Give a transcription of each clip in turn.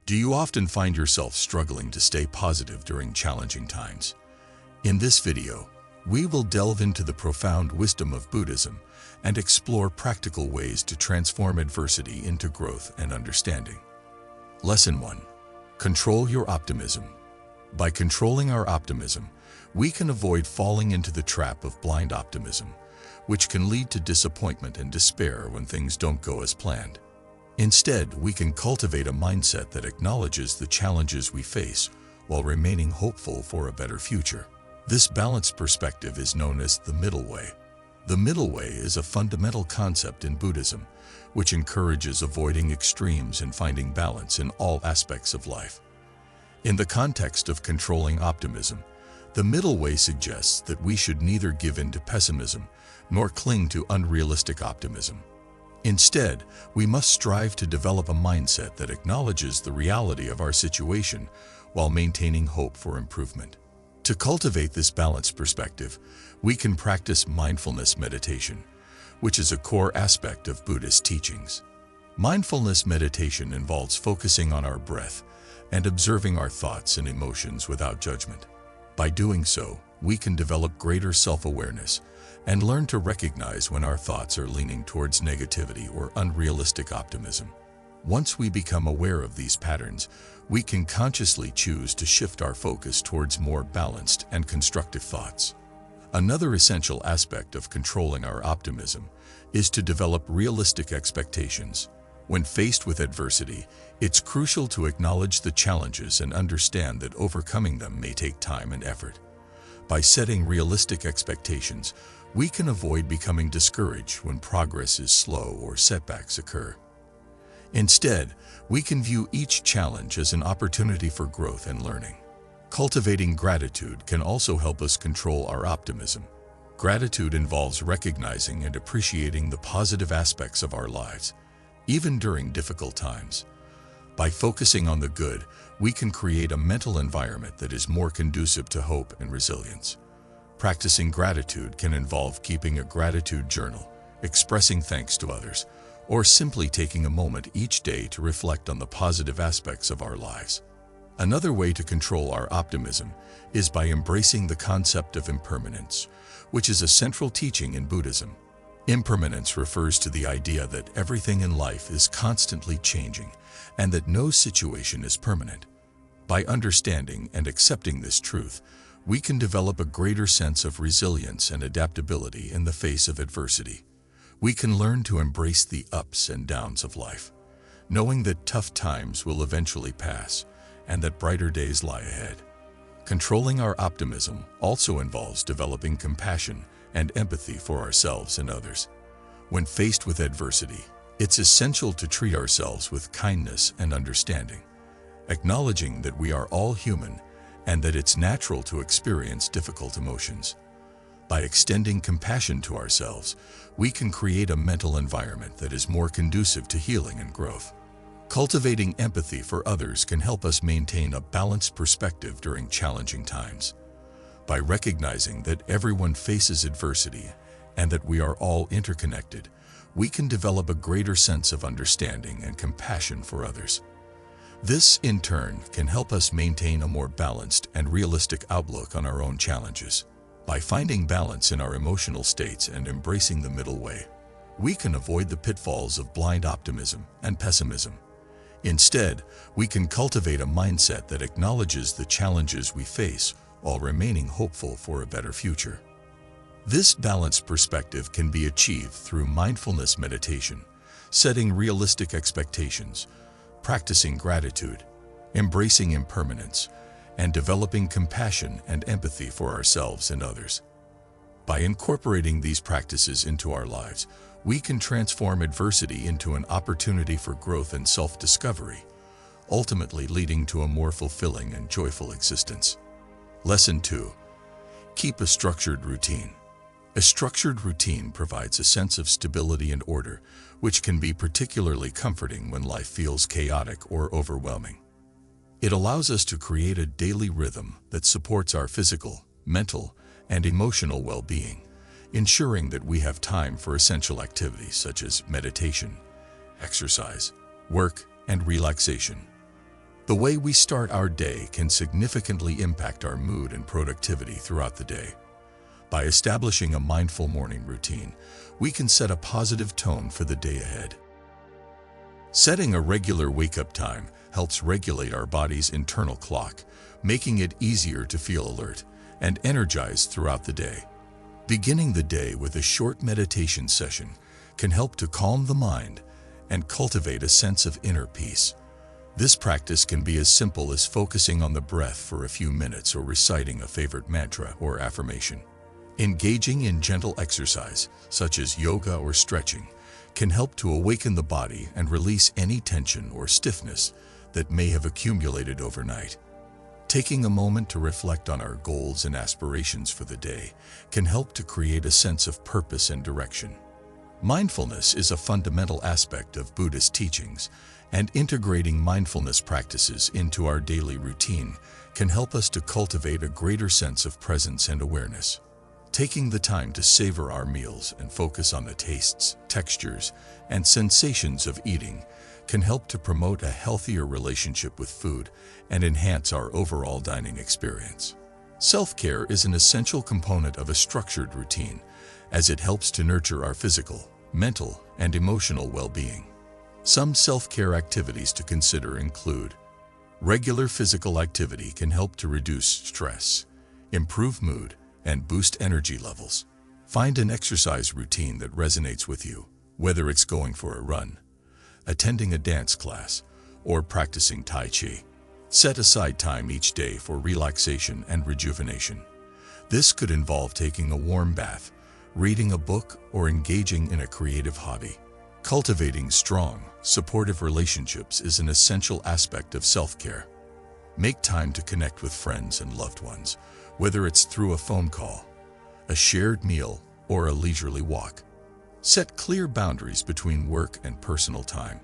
Do you often find yourself struggling to stay positive during challenging times? In this video, we will delve into the profound wisdom of Buddhism and explore practical ways to transform adversity into growth and understanding. Lesson 1. Control your optimism. By controlling our optimism, we can avoid falling into the trap of blind optimism, which can lead to disappointment and despair when things don't go as planned. Instead, we can cultivate a mindset that acknowledges the challenges we face while remaining hopeful for a better future. This balanced perspective is known as the middle way. The middle way is a fundamental concept in Buddhism, which encourages avoiding extremes and finding balance in all aspects of life. In the context of controlling optimism, the middle way suggests that we should neither give in to pessimism nor cling to unrealistic optimism. Instead, we must strive to develop a mindset that acknowledges the reality of our situation while maintaining hope for improvement. To cultivate this balanced perspective, we can practice mindfulness meditation, which is a core aspect of Buddhist teachings. Mindfulness meditation involves focusing on our breath and observing our thoughts and emotions without judgment. By doing so, we can develop greater self-awareness and learn to recognize when our thoughts are leaning towards negativity or unrealistic optimism. Once we become aware of these patterns, we can consciously choose to shift our focus towards more balanced and constructive thoughts. Another essential aspect of controlling our optimism is to develop realistic expectations. When faced with adversity, it's crucial to acknowledge the challenges and understand that overcoming them may take time and effort. By setting realistic expectations, we can avoid becoming discouraged when progress is slow or setbacks occur. Instead, we can view each challenge as an opportunity for growth and learning. Cultivating gratitude can also help us control our optimism. Gratitude involves recognizing and appreciating the positive aspects of our lives, even during difficult times. By focusing on the good, we can create a mental environment that is more conducive to hope and resilience. Practicing gratitude can involve keeping a gratitude journal, expressing thanks to others, or simply taking a moment each day to reflect on the positive aspects of our lives. Another way to control our optimism is by embracing the concept of impermanence, which is a central teaching in Buddhism. Impermanence refers to the idea that everything in life is constantly changing and that no situation is permanent. By understanding and accepting this truth, we can develop a greater sense of resilience and adaptability in the face of adversity. We can learn to embrace the ups and downs of life, knowing that tough times will eventually pass and that brighter days lie ahead. Controlling our optimism also involves developing compassion and empathy for ourselves and others. When faced with adversity, it's essential to treat ourselves with kindness and understanding, acknowledging that we are all human and that it's natural to experience difficult emotions. By extending compassion to ourselves, we can create a mental environment that is more conducive to healing and growth. Cultivating empathy for others can help us maintain a balanced perspective during challenging times. By recognizing that everyone faces adversity and that we are all interconnected, we can develop a greater sense of understanding and compassion for others. This, in turn, can help us maintain a more balanced and realistic outlook on our own challenges. By finding balance in our emotional states and embracing the middle way, we can avoid the pitfalls of blind optimism and pessimism. Instead, we can cultivate a mindset that acknowledges the challenges we face while remaining hopeful for a better future. This balanced perspective can be achieved through mindfulness meditation, setting realistic expectations, practicing gratitude, embracing impermanence, and developing compassion and empathy for ourselves and others. By incorporating these practices into our lives, we can transform adversity into an opportunity for growth and self-discovery, ultimately leading to a more fulfilling and joyful existence. Lesson 2. Keep a structured routine. A structured routine provides a sense of stability and order, which can be particularly comforting when life feels chaotic or overwhelming. It allows us to create a daily rhythm that supports our physical, mental, and emotional well-being, ensuring that we have time for essential activities such as meditation, exercise, work, and relaxation. The way we start our day can significantly impact our mood and productivity throughout the day. By establishing a mindful morning routine, we can set a positive tone for the day ahead. Setting a regular wake-up time helps regulate our body's internal clock, making it easier to feel alert and energized throughout the day. Beginning the day with a short meditation session can help to calm the mind and cultivate a sense of inner peace. This practice can be as simple as focusing on the breath for a few minutes or reciting a favorite mantra or affirmation. Engaging in gentle exercise, such as yoga or stretching, can help to awaken the body and release any tension or stiffness that may have accumulated overnight. Taking a moment to reflect on our goals and aspirations for the day can help to create a sense of purpose and direction. Mindfulness is a fundamental aspect of Buddhist teachings, and integrating mindfulness practices into our daily routine can help us to cultivate a greater sense of presence and awareness. Taking the time to savor our meals and focus on the tastes, textures, and sensations of eating can help to promote a healthier relationship with food and enhance our overall dining experience. Self-care is an essential component of a structured routine, as it helps to nurture our physical, mental, and emotional well-being. Some self-care activities to consider include: regular physical activity can help to reduce stress, improve mood, and boost energy levels. Find an exercise routine that resonates with you, whether it's going for a run, attending a dance class, or practicing Tai Chi. Set aside time each day for relaxation and rejuvenation. This could involve taking a warm bath, reading a book, or engaging in a creative hobby. Cultivating strong, supportive relationships is an essential aspect of self-care. Make time to connect with friends and loved ones, whether it's through a phone call, a shared meal, or a leisurely walk. Set clear boundaries between work and personal time,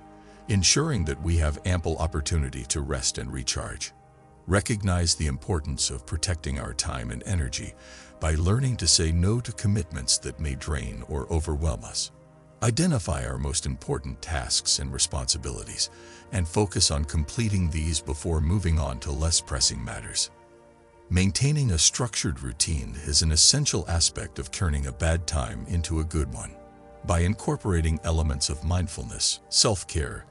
ensuring that we have ample opportunity to rest and recharge. Recognize the importance of protecting our time and energy by learning to say no to commitments that may drain or overwhelm us. Identify our most important tasks and responsibilities, and focus on completing these before moving on to less pressing matters. Maintaining a structured routine is an essential aspect of turning a bad time into a good one. By incorporating elements of mindfulness, self-care,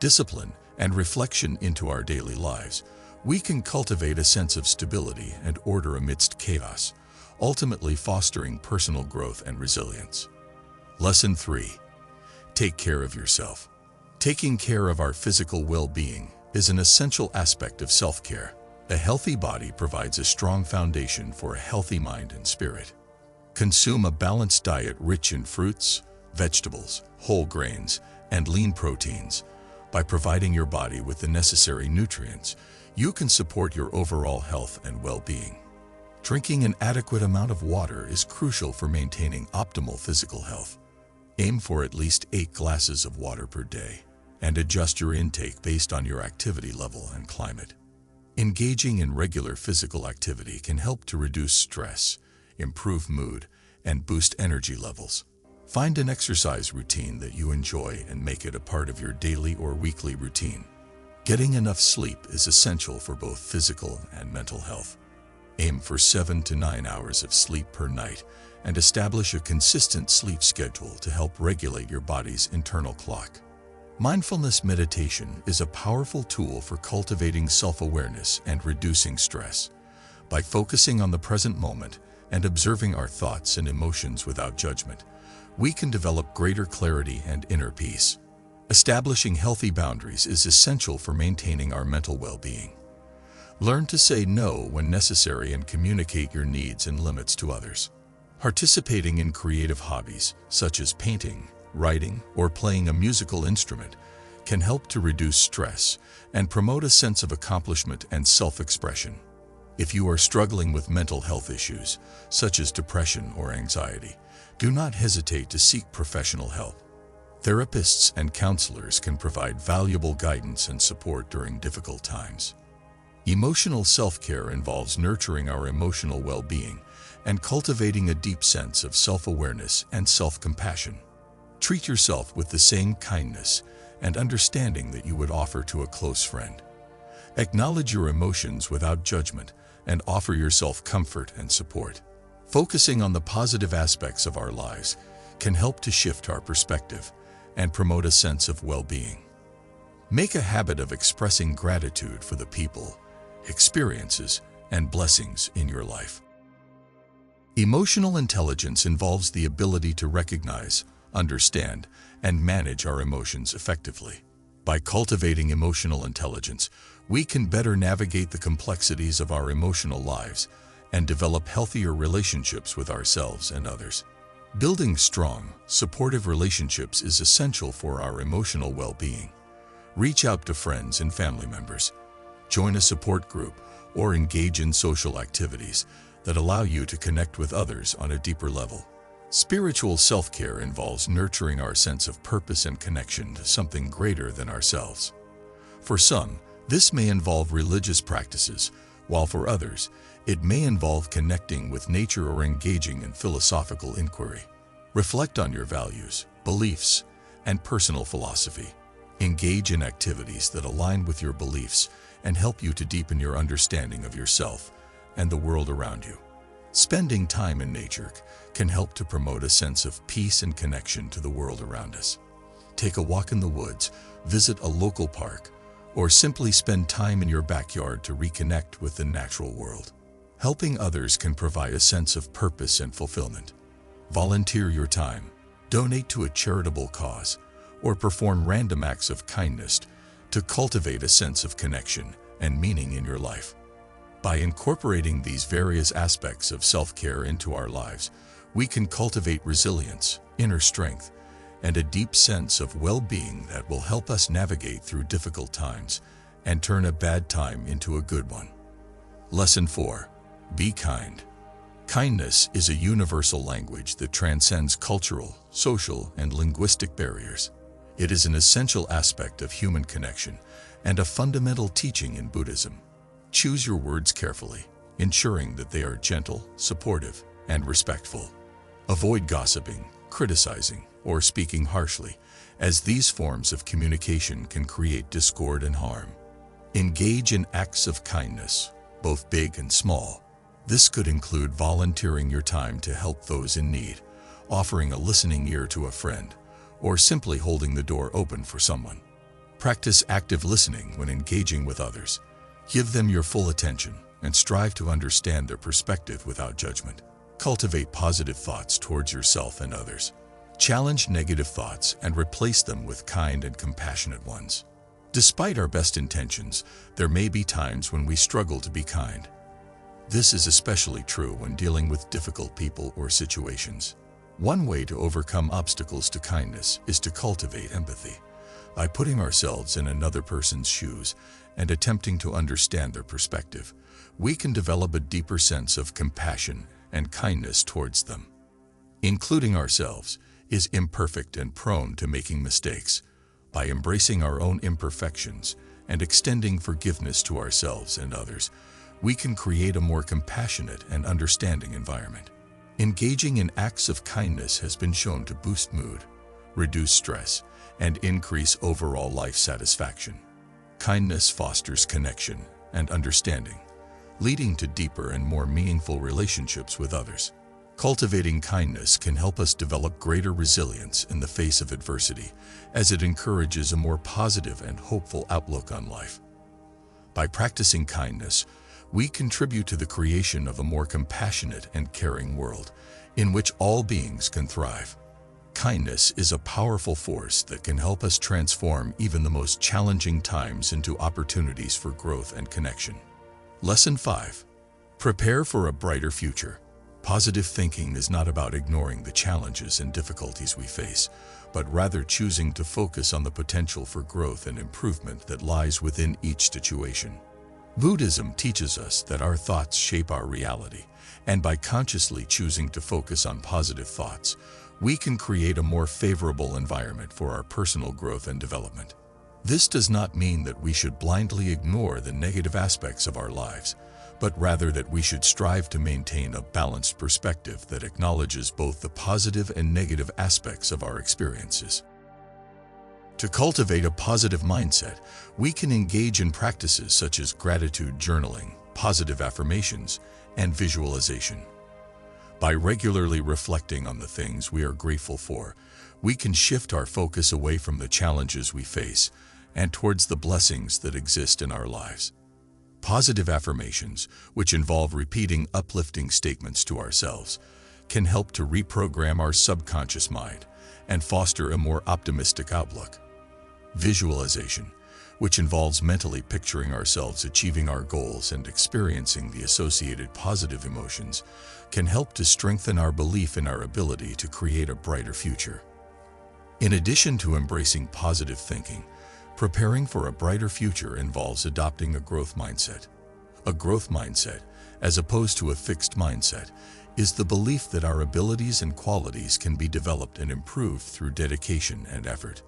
discipline, and reflection into our daily lives, we can cultivate a sense of stability and order amidst chaos, ultimately fostering personal growth and resilience. Lesson 3. Take care of yourself. Taking care of our physical well-being is an essential aspect of self-care. A healthy body provides a strong foundation for a healthy mind and spirit. Consume a balanced diet rich in fruits, vegetables, whole grains, and lean proteins. By providing your body with the necessary nutrients, you can support your overall health and well-being. Drinking an adequate amount of water is crucial for maintaining optimal physical health. Aim for at least 8 glasses of water per day, and adjust your intake based on your activity level and climate. Engaging in regular physical activity can help to reduce stress, improve mood, and boost energy levels. Find an exercise routine that you enjoy and make it a part of your daily or weekly routine. Getting enough sleep is essential for both physical and mental health. Aim for 7 to 9 hours of sleep per night and establish a consistent sleep schedule to help regulate your body's internal clock. Mindfulness meditation is a powerful tool for cultivating self-awareness and reducing stress. By focusing on the present moment and observing our thoughts and emotions without judgment, we can develop greater clarity and inner peace. Establishing healthy boundaries is essential for maintaining our mental well-being. Learn to say no when necessary and communicate your needs and limits to others. Participating in creative hobbies, such as painting, writing, or playing a musical instrument, can help to reduce stress and promote a sense of accomplishment and self-expression. If you are struggling with mental health issues, such as depression or anxiety, do not hesitate to seek professional help. Therapists and counselors can provide valuable guidance and support during difficult times. Emotional self-care involves nurturing our emotional well-being and cultivating a deep sense of self-awareness and self-compassion. Treat yourself with the same kindness and understanding that you would offer to a close friend. Acknowledge your emotions without judgment and offer yourself comfort and support. Focusing on the positive aspects of our lives can help to shift our perspective and promote a sense of well-being. Make a habit of expressing gratitude for the people, experiences, and blessings in your life. Emotional intelligence involves the ability to recognize, understand, and manage our emotions effectively. By cultivating emotional intelligence, we can better navigate the complexities of our emotional lives and develop healthier relationships with ourselves and others. Building strong, supportive relationships is essential for our emotional well-being. Reach out to friends and family members. Join a support group or engage in social activities that allow you to connect with others on a deeper level. Spiritual self-care involves nurturing our sense of purpose and connection to something greater than ourselves. For some, this may involve religious practices, while for others, it may involve connecting with nature or engaging in philosophical inquiry. Reflect on your values, beliefs, and personal philosophy. Engage in activities that align with your beliefs and help you to deepen your understanding of yourself and the world around you. Spending time in nature can help to promote a sense of peace and connection to the world around us. Take a walk in the woods, visit a local park, or simply spend time in your backyard to reconnect with the natural world. Helping others can provide a sense of purpose and fulfillment. Volunteer your time, donate to a charitable cause, or perform random acts of kindness to cultivate a sense of connection and meaning in your life. By incorporating these various aspects of self-care into our lives, we can cultivate resilience, inner strength, and a deep sense of well-being that will help us navigate through difficult times and turn a bad time into a good one. Lesson 4. Be kind. Kindness is a universal language that transcends cultural, social, and linguistic barriers. It is an essential aspect of human connection and a fundamental teaching in Buddhism. Choose your words carefully, ensuring that they are gentle, supportive, and respectful. Avoid gossiping, criticizing, or speaking harshly, as these forms of communication can create discord and harm. Engage in acts of kindness, both big and small. This could include volunteering your time to help those in need, offering a listening ear to a friend, or simply holding the door open for someone. Practice active listening when engaging with others. Give them your full attention and strive to understand their perspective without judgment. Cultivate positive thoughts towards yourself and others. Challenge negative thoughts and replace them with kind and compassionate ones. Despite our best intentions, there may be times when we struggle to be kind. This is especially true when dealing with difficult people or situations. One way to overcome obstacles to kindness is to cultivate empathy. By putting ourselves in another person's shoes and attempting to understand their perspective, we can develop a deeper sense of compassion and kindness towards them. Including ourselves is imperfect and prone to making mistakes. By embracing our own imperfections and extending forgiveness to ourselves and others, we can create a more compassionate and understanding environment. Engaging in acts of kindness has been shown to boost mood, reduce stress, and increase overall life satisfaction. Kindness fosters connection and understanding, leading to deeper and more meaningful relationships with others. Cultivating kindness can help us develop greater resilience in the face of adversity, as it encourages a more positive and hopeful outlook on life. By practicing kindness, we contribute to the creation of a more compassionate and caring world, in which all beings can thrive. Kindness is a powerful force that can help us transform even the most challenging times into opportunities for growth and connection. Lesson 5. Prepare for a brighter future. Positive thinking is not about ignoring the challenges and difficulties we face, but rather choosing to focus on the potential for growth and improvement that lies within each situation. Buddhism teaches us that our thoughts shape our reality, and by consciously choosing to focus on positive thoughts, we can create a more favorable environment for our personal growth and development. This does not mean that we should blindly ignore the negative aspects of our lives, but rather that we should strive to maintain a balanced perspective that acknowledges both the positive and negative aspects of our experiences. To cultivate a positive mindset, we can engage in practices such as gratitude journaling, positive affirmations, and visualization. By regularly reflecting on the things we are grateful for, we can shift our focus away from the challenges we face and towards the blessings that exist in our lives. Positive affirmations, which involve repeating uplifting statements to ourselves, can help to reprogram our subconscious mind and foster a more optimistic outlook. Visualization, which involves mentally picturing ourselves achieving our goals and experiencing the associated positive emotions, can help to strengthen our belief in our ability to create a brighter future. In addition to embracing positive thinking, preparing for a brighter future involves adopting a growth mindset. A growth mindset, as opposed to a fixed mindset, is the belief that our abilities and qualities can be developed and improved through dedication and effort.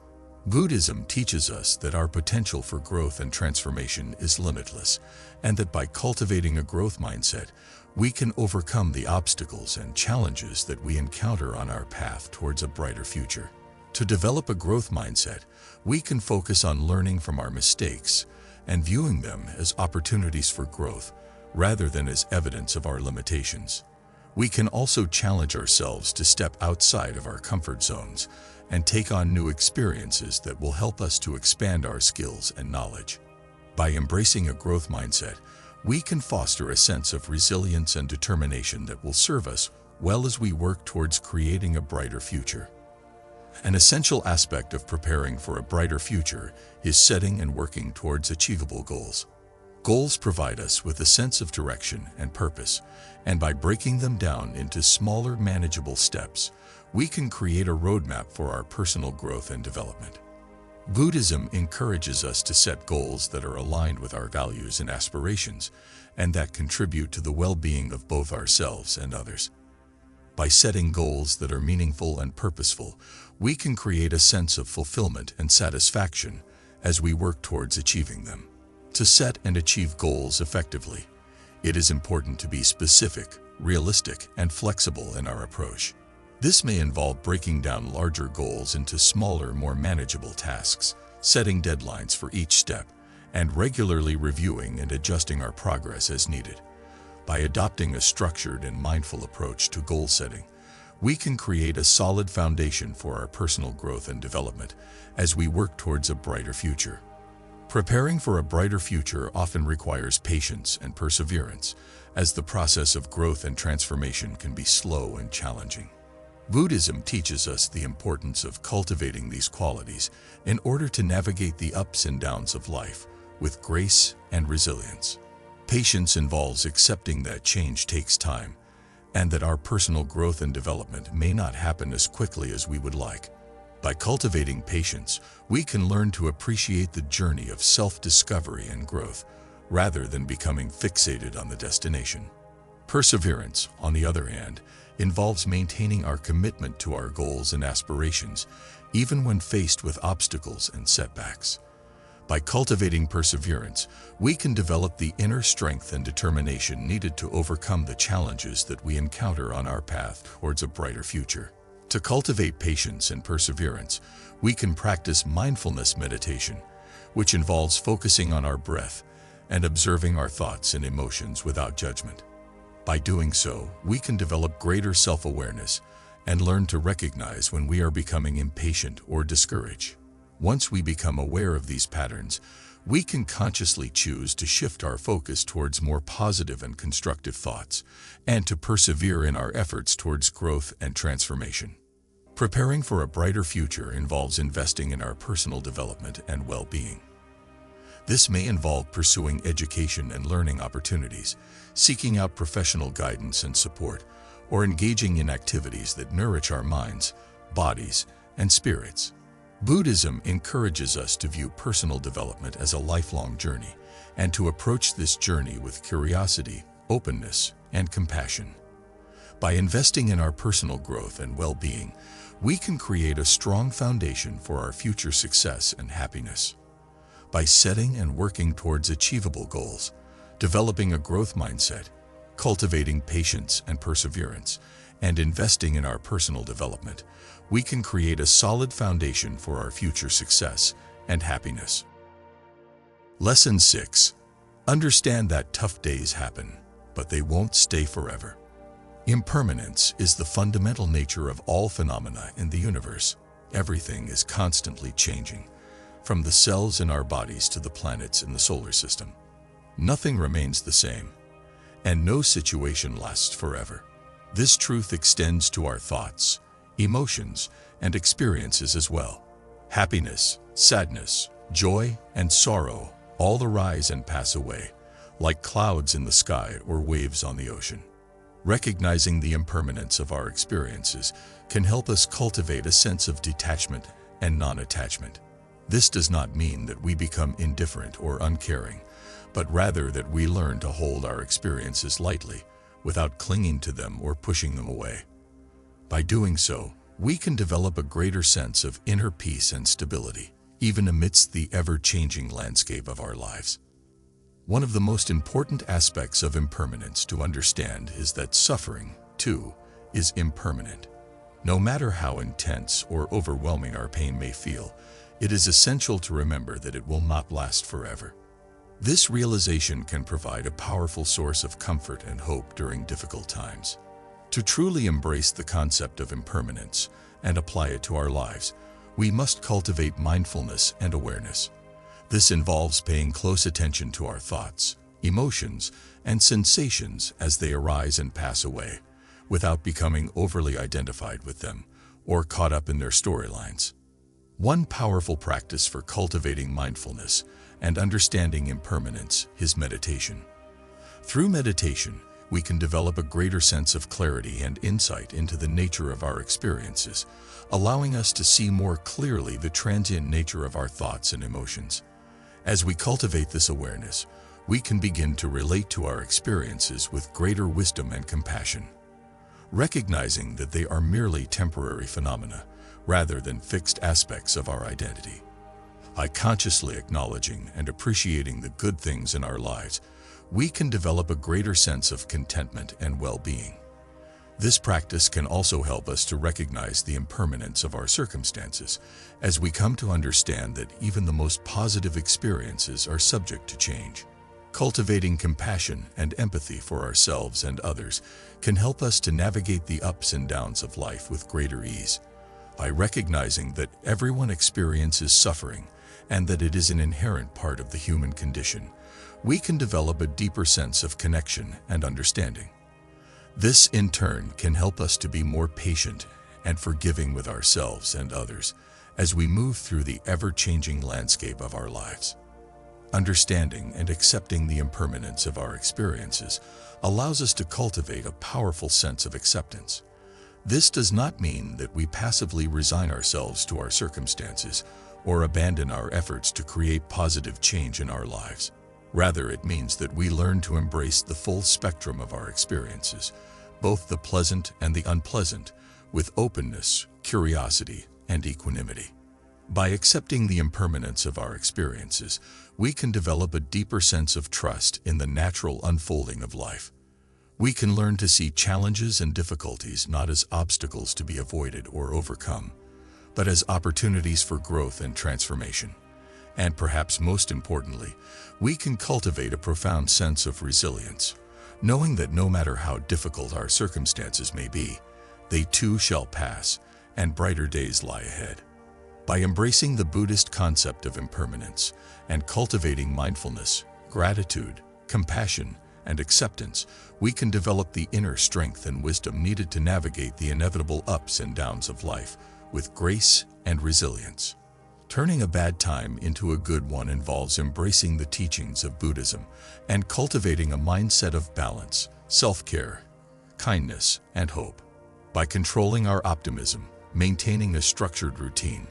Buddhism teaches us that our potential for growth and transformation is limitless, and that by cultivating a growth mindset, we can overcome the obstacles and challenges that we encounter on our path towards a brighter future. To develop a growth mindset, we can focus on learning from our mistakes and viewing them as opportunities for growth rather than as evidence of our limitations. We can also challenge ourselves to step outside of our comfort zones and take on new experiences that will help us to expand our skills and knowledge. By embracing a growth mindset, we can foster a sense of resilience and determination that will serve us well as we work towards creating a brighter future. An essential aspect of preparing for a brighter future is setting and working towards achievable goals. Goals provide us with a sense of direction and purpose, and by breaking them down into smaller, manageable steps, we can create a roadmap for our personal growth and development. Buddhism encourages us to set goals that are aligned with our values and aspirations, and that contribute to the well-being of both ourselves and others. By setting goals that are meaningful and purposeful, we can create a sense of fulfillment and satisfaction as we work towards achieving them. To set and achieve goals effectively, it is important to be specific, realistic, and flexible in our approach. This may involve breaking down larger goals into smaller, more manageable tasks, setting deadlines for each step, and regularly reviewing and adjusting our progress as needed. By adopting a structured and mindful approach to goal setting, we can create a solid foundation for our personal growth and development as we work towards a brighter future. Preparing for a brighter future often requires patience and perseverance, as the process of growth and transformation can be slow and challenging. Buddhism teaches us the importance of cultivating these qualities in order to navigate the ups and downs of life with grace and resilience. Patience involves accepting that change takes time and that our personal growth and development may not happen as quickly as we would like. By cultivating patience, we can learn to appreciate the journey of self-discovery and growth rather than becoming fixated on the destination. Perseverance, on the other hand, involves maintaining our commitment to our goals and aspirations, even when faced with obstacles and setbacks. By cultivating perseverance, we can develop the inner strength and determination needed to overcome the challenges that we encounter on our path towards a brighter future. To cultivate patience and perseverance, we can practice mindfulness meditation, which involves focusing on our breath and observing our thoughts and emotions without judgment. By doing so, we can develop greater self-awareness and learn to recognize when we are becoming impatient or discouraged. Once we become aware of these patterns, we can consciously choose to shift our focus towards more positive and constructive thoughts and to persevere in our efforts towards growth and transformation. Preparing for a brighter future involves investing in our personal development and well-being. This may involve pursuing education and learning opportunities, seeking out professional guidance and support, or engaging in activities that nourish our minds, bodies, and spirits. Buddhism encourages us to view personal development as a lifelong journey and to approach this journey with curiosity, openness, and compassion. By investing in our personal growth and well-being, we can create a strong foundation for our future success and happiness. By setting and working towards achievable goals, developing a growth mindset, cultivating patience and perseverance, and investing in our personal development, we can create a solid foundation for our future success and happiness. Lesson 6. Understand that tough days happen, but they won't stay forever. Impermanence is the fundamental nature of all phenomena in the universe. Everything is constantly changing, from the cells in our bodies to the planets in the solar system. Nothing remains the same, and no situation lasts forever. This truth extends to our thoughts, emotions, and experiences as well. Happiness, sadness, joy, and sorrow all arise and pass away, like clouds in the sky or waves on the ocean. Recognizing the impermanence of our experiences can help us cultivate a sense of detachment and non-attachment. This does not mean that we become indifferent or uncaring, but rather that we learn to hold our experiences lightly, without clinging to them or pushing them away. By doing so, we can develop a greater sense of inner peace and stability, even amidst the ever-changing landscape of our lives. One of the most important aspects of impermanence to understand is that suffering, too, is impermanent. No matter how intense or overwhelming our pain may feel, it is essential to remember that it will not last forever. This realization can provide a powerful source of comfort and hope during difficult times. To truly embrace the concept of impermanence and apply it to our lives, we must cultivate mindfulness and awareness. This involves paying close attention to our thoughts, emotions, and sensations as they arise and pass away, without becoming overly identified with them or caught up in their storylines. One powerful practice for cultivating mindfulness and understanding impermanence is meditation. Through meditation, we can develop a greater sense of clarity and insight into the nature of our experiences, allowing us to see more clearly the transient nature of our thoughts and emotions. As we cultivate this awareness, we can begin to relate to our experiences with greater wisdom and compassion, recognizing that they are merely temporary phenomena rather than fixed aspects of our identity. By consciously acknowledging and appreciating the good things in our lives, we can develop a greater sense of contentment and well-being. This practice can also help us to recognize the impermanence of our circumstances, as we come to understand that even the most positive experiences are subject to change. Cultivating compassion and empathy for ourselves and others can help us to navigate the ups and downs of life with greater ease. By recognizing that everyone experiences suffering and that it is an inherent part of the human condition, we can develop a deeper sense of connection and understanding. This, in turn, can help us to be more patient and forgiving with ourselves and others as we move through the ever-changing landscape of our lives. Understanding and accepting the impermanence of our experiences allows us to cultivate a powerful sense of acceptance. This does not mean that we passively resign ourselves to our circumstances or abandon our efforts to create positive change in our lives. Rather, it means that we learn to embrace the full spectrum of our experiences, both the pleasant and the unpleasant, with openness, curiosity, and equanimity. By accepting the impermanence of our experiences, we can develop a deeper sense of trust in the natural unfolding of life. We can learn to see challenges and difficulties not as obstacles to be avoided or overcome, but as opportunities for growth and transformation. And perhaps most importantly, we can cultivate a profound sense of resilience, knowing that no matter how difficult our circumstances may be, they too shall pass, and brighter days lie ahead. By embracing the Buddhist concept of impermanence and cultivating mindfulness, gratitude, compassion, and acceptance, we can develop the inner strength and wisdom needed to navigate the inevitable ups and downs of life with grace and resilience. Turning a bad time into a good one involves embracing the teachings of Buddhism and cultivating a mindset of balance, self-care, kindness, and hope. By controlling our optimism, maintaining a structured routine,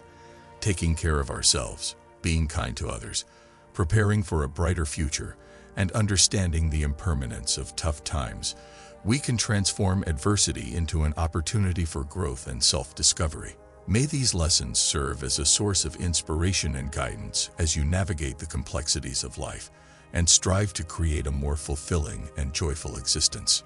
taking care of ourselves, being kind to others, preparing for a brighter future, and understanding the impermanence of tough times, we can transform adversity into an opportunity for growth and self-discovery. May these lessons serve as a source of inspiration and guidance as you navigate the complexities of life and strive to create a more fulfilling and joyful existence.